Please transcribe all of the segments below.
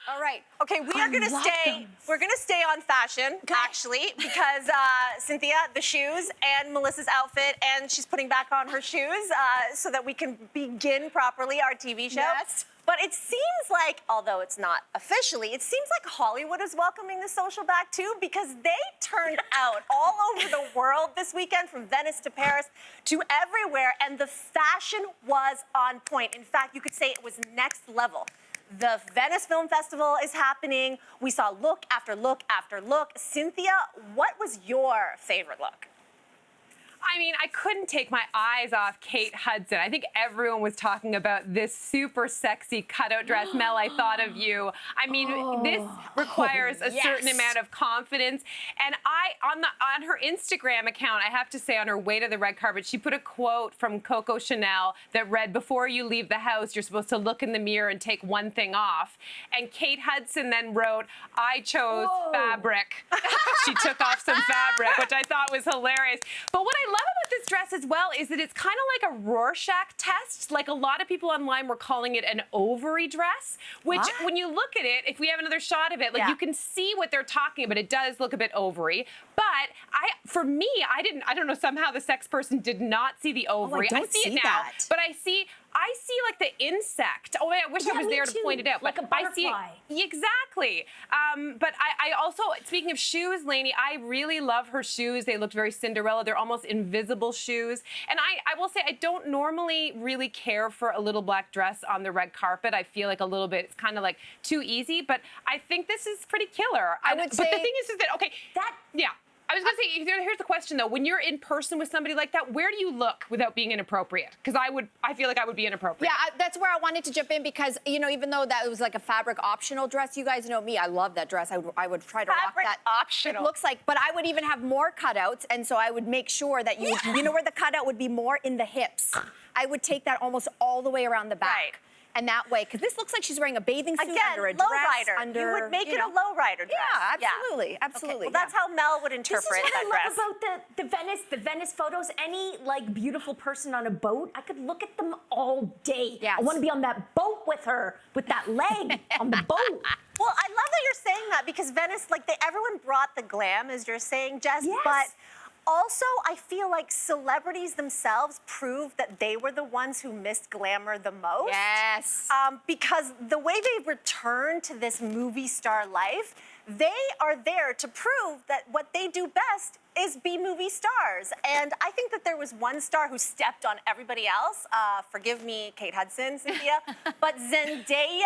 All right. Okay, we're gonna stay on fashion, actually, because Cynthia, the shoes, and Melissa's outfit, and she's putting back on her shoes so that we can begin properly our TV show. Yes. But it seems like, although it's not officially, it seems like Hollywood is welcoming the social back too, because they turned out all over the world this weekend, from Venice to Paris to everywhere, and the fashion was on point. In fact, you could say it was next level. The Venice Film Festival is happening. We saw look after look after look. Cynthia, what was your favorite look? I mean, I couldn't take my eyes off Kate Hudson. I think everyone was talking about this super sexy cutout dress. Mel, I thought of you. I mean, this requires a certain amount of confidence. And on her Instagram account, I have to say, on her way to the red carpet, she put a quote from Coco Chanel that read, "Before you leave the house, you're supposed to look in the mirror and take one thing off." And Kate Hudson then wrote, "I chose fabric." She took off some fabric, which I thought was hilarious. But what I love about this dress as well is that it's kind of like a Rorschach test. Like, a lot of people online were calling it an ovary dress, which when you look at it, if we have another shot of it, like you can see what they're talking about. It does look a bit ovary. But for me, I don't know, somehow the sex person did not see the ovary. I see it now, that. but I see like the insect. Oh, I wish I was there to point it out. Like but a butterfly. I see it, exactly. But I also, speaking of shoes, Lainey, I really love her shoes. They looked very Cinderella. They're almost invisible shoes. And I will say, I don't normally really care for a little black dress on the red carpet. I feel like a little bit, it's kind of like too easy. But I think this is pretty killer. But the thing is that, okay, I was going to say, here's the question, though. When you're in person with somebody like that, where do you look without being inappropriate? Because I feel like I would be inappropriate. Yeah, that's where I wanted to jump in, because, you know, even though that was like a fabric optional dress, you guys know me, I love that dress. I would try to rock that. Optional. It looks like, but I would even have more cutouts, and so I would make sure that you know where the cutout would be more in the hips. I would take that almost all the way around the back. Right. And that way, because this looks like she's wearing a bathing suit under a dress. Lowrider. You would make it a lowrider dress. Yeah, absolutely, absolutely. Okay. Well, that's how Mel would interpret This is what that dress. I love about the Venice photos. Any like beautiful person on a boat, I could look at them all day. Yes. I want to be on that boat with her, with that leg on the boat. Well, I love that you're saying that, because Venice, like, everyone brought the glam, as you're saying, Jess. Yes. But also, I feel like celebrities themselves proved that they were the ones who missed glamour the most. Yes. Because the way they return to this movie star life, they are there to prove that what they do best is be movie stars. And I think that there was one star who stepped on everybody else. Forgive me, Kate Hudson, Cynthia. But Zendaya...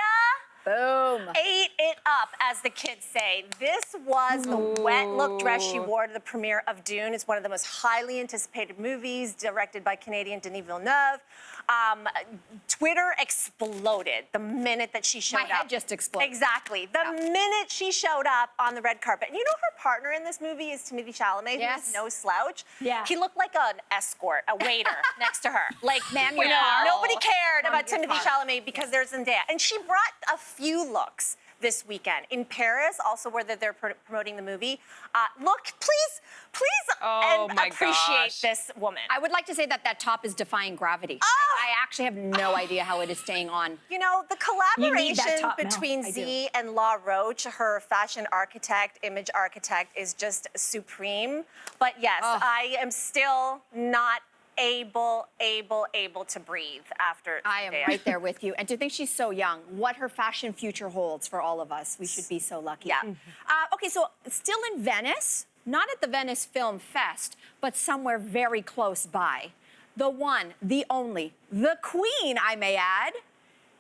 Boom. Ate it up, as the kids say. This was the wet look dress she wore to the premiere of Dune. It's one of the most highly anticipated movies, directed by Canadian Denis Villeneuve. Twitter exploded the minute that she showed up. My head just exploded. Exactly. The minute she showed up on the red carpet. And you know her partner in this movie is Timothée Chalamet, who is no slouch. Yeah. He looked like an escort, a waiter next to her. Like, Ma'am, you you're know, Carl. nobody cared about You're Timothée Carl. Chalamet because there's Zendaya. And she brought a few looks this weekend in Paris, also where they're promoting the movie. Look, please, and appreciate this woman. I would like to say that that top is defying gravity. Oh! I actually have no idea how it is staying on. You know, the You need that collaboration top, Mel. between I Z and La Roche, her fashion architect, image architect, is just supreme. But yes, I am still not able to breathe after I am today. right there with you. And to think she's so young, what her fashion future holds for all of us. We should be so lucky. Yeah. Okay, so still in Venice, not at the Venice Film Fest, but somewhere very close by. The one, the only, the queen, I may add,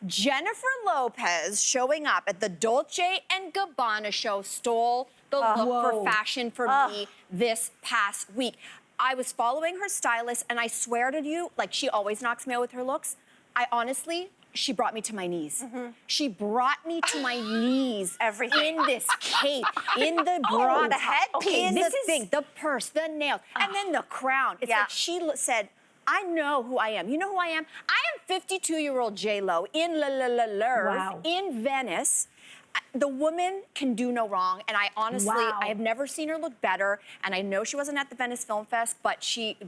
Jennifer Lopez, showing up at the Dolce & Gabbana show, stole the look for fashion for me this past week. I was following her stylist, and I swear to you, like, she always knocks me out with her looks. She brought me to my knees. She brought me to my knees. Everything. In this cape, in the bra, the headpiece. in This the thing, the purse, the nails, and then the crown. It's like she said, I know who I am. You know who I am? I am 52-year-old J-Lo in Louvre, in Venice. The woman can do no wrong, and I honestly, I have never seen her look better, and I know she wasn't at the Venice Film Fest, but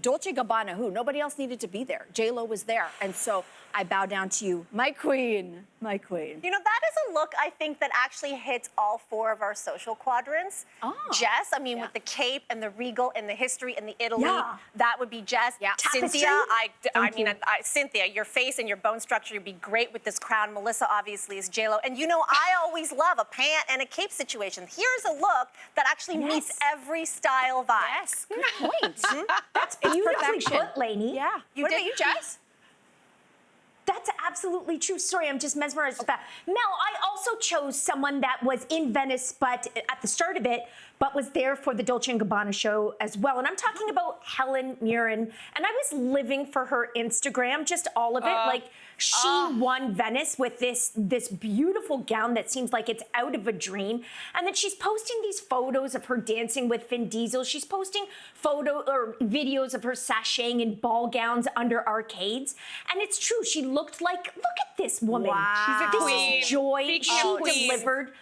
Dolce & Gabbana, nobody else needed to be there. J-Lo was there, and so I bow down to you, my queen. My queen. You know, that is a look, I think, that actually hits all 4 of our social quadrants. Oh. Jess, I mean, Yeah. with the cape and the regal and the history and the Italy, Yeah. that would be Jess. Yeah. Cynthia, Thank you. Cynthia, your face and your bone structure would be great with this crown. Melissa, obviously, is J-Lo. And you know, I always love a pant and a cape situation. Here's a look that actually meets every style vibe. Yes, good point. That's beautifully perfection. put, Lainey. Yeah. What about you, Jess? That's absolutely true. Sorry, I'm just mesmerized with that. Mel, I also chose someone that was in Venice, but at the start of it, but was there for the Dolce & Gabbana show as well. And I'm talking about Helen Mirren. And I was living for her Instagram, just all of it. Like, she won Venice with this beautiful gown that seems like it's out of a dream. And then she's posting these photos of her dancing with Vin Diesel. She's posting videos of her sashaying in ball gowns under arcades. And it's true, she looked like, look at this woman. Wow. She's a This queen. is joy. Speaking She of queens. delivered.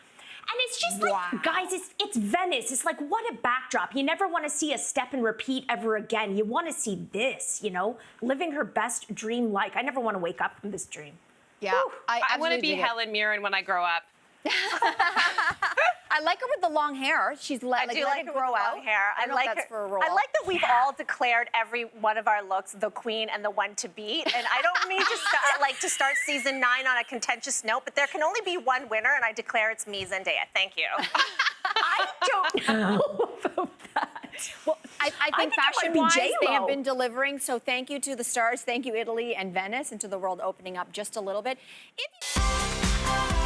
And it's just like, guys, it's Venice. It's like, what a backdrop. You never want to see a step and repeat ever again. You want to see this, you know, living her best dream life. I never want to wake up from this dream. Yeah. I want to absolutely be dig it. Helen Mirren when I grow up. I like her with the long hair. She's I let do it like her grow with out. long hair. I don't know like if that's her. for a role. I like that we've all declared every one of our looks the queen and the one to beat. And I don't mean to start season 9 on a contentious note, but there can only be one winner, and I declare it's me, Zendaya. Thank you. I don't know about that. Well, I think think it might be fashion-wise, they J.Lo. have been delivering. So thank you to the stars. Thank you, Italy and Venice, and to the world opening up just a little bit. If you